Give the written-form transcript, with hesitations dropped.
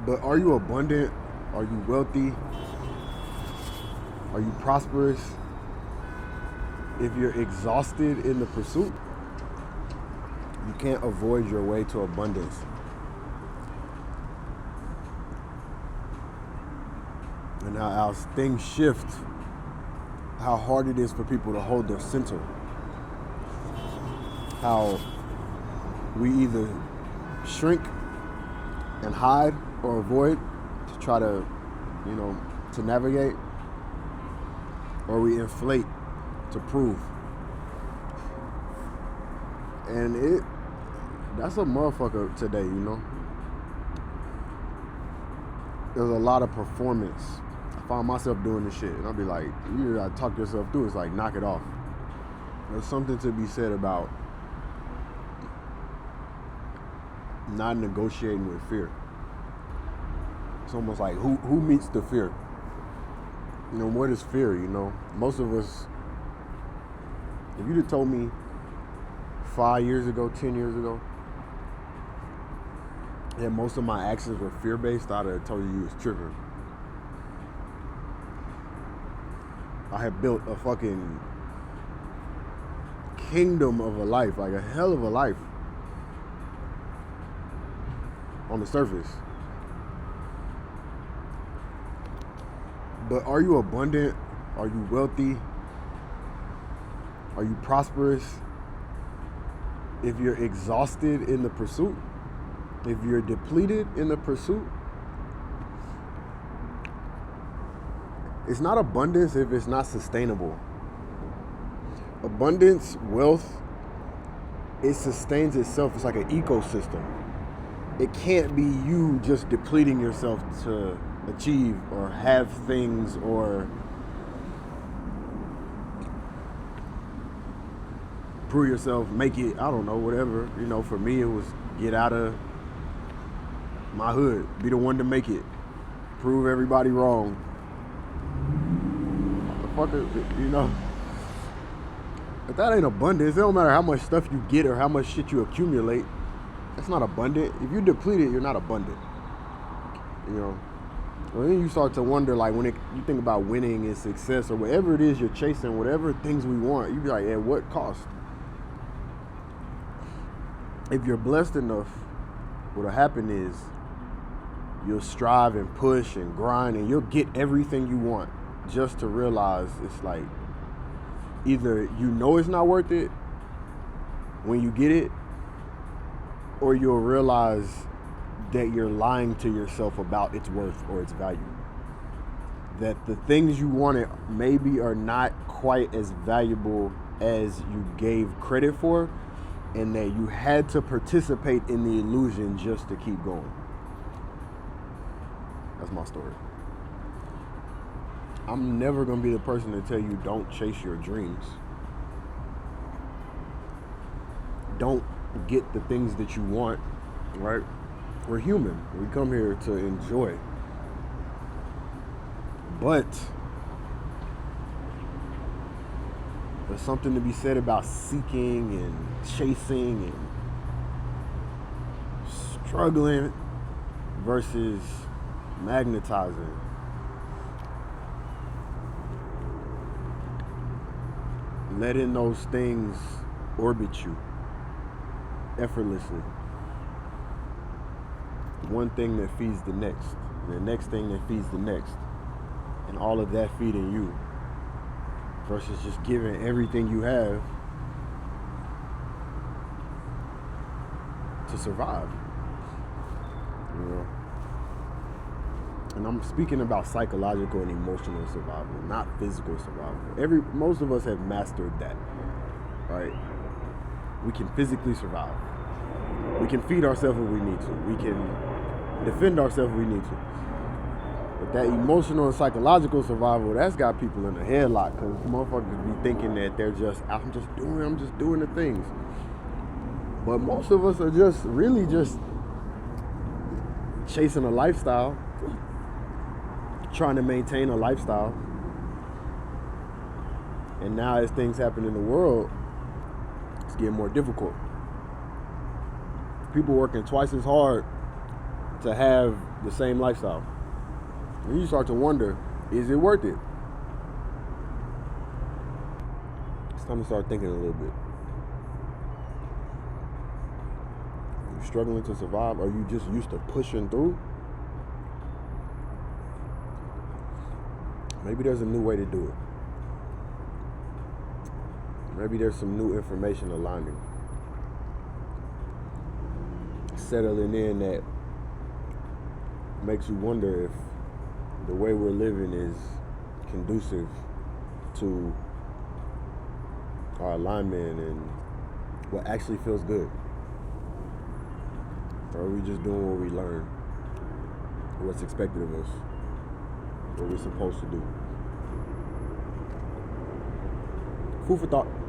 But are you abundant? Are you wealthy? Are you prosperous? If you're exhausted in the pursuit, you can't avoid your way to abundance. And now as things shift, how hard it is for people to hold their center. How we either shrink and hide or avoid to try to, to navigate, or we inflate to prove. And that's a motherfucker today, There's a lot of performance. I find myself doing this shit, and I'll be like, you gotta talk yourself through. It's like, knock it off. There's something to be said about not negotiating with fear. It's almost like, who meets the fear? What is fear, Most of us, if you'd have told me 5 years ago, 10 years ago, that most of my actions were fear-based, I'd have told you was tripping. I have built a fucking kingdom of a life, like a hell of a life on the surface. But are you abundant? Are you wealthy? Are you prosperous? If you're exhausted in the pursuit, if you're depleted in the pursuit, it's not abundance if it's not sustainable. Abundance, wealth, it sustains itself. It's like an ecosystem. It can't be you just depleting yourself to achieve or have things or prove yourself, make it, I don't know, whatever. For me, it was get out of my hood, be the one to make it, prove everybody wrong. What the fuck, If that ain't abundance, it don't matter how much stuff you get or how much shit you accumulate. That's not abundant. If you're depleted, you're not abundant. Well, then you start to wonder, like, when you think about winning and success or whatever it is you're chasing, whatever things we want, you be like, at what cost? If you're blessed enough, what'll happen is you'll strive and push and grind and you'll get everything you want, just to realize it's like either it's not worth it when you get it, or you'll realize that you're lying to yourself about its worth or its value. That the things you wanted maybe are not quite as valuable as you gave credit for, and that you had to participate in the illusion just to keep going. That's my story. I'm never going to be the person to tell you don't chase your dreams. Don't get the things that you want, right? We're human. We come here to enjoy. But there's something to be said about seeking and chasing and struggling versus magnetizing. Letting those things orbit you effortlessly. One thing that feeds the next, and the next thing that feeds the next, and all of that feeding you, versus just giving everything you have to survive. And I'm speaking about psychological and emotional survival, not physical survival. Most of us have mastered that, right? We can physically survive. We can feed ourselves if we need to. We can defend ourselves if we need to. But that emotional and psychological survival, that's got people in a headlock, because motherfuckers be thinking that they're just, I'm just doing the things. But most of us are just really just chasing a lifestyle, trying to maintain a lifestyle. And now as things happen in the world, it's getting more difficult. People working twice as hard to have the same lifestyle. And you start to wonder, is it worth it? It's time to start thinking a little bit. Are you struggling to survive? Are you just used to pushing through? Maybe there's a new way to do it. Maybe there's some new information aligning, settling in, that makes you wonder if the way we're living is conducive to our alignment and what actually feels good. Or are we just doing what we learn, what's expected of us, what we're supposed to do? Food for thought.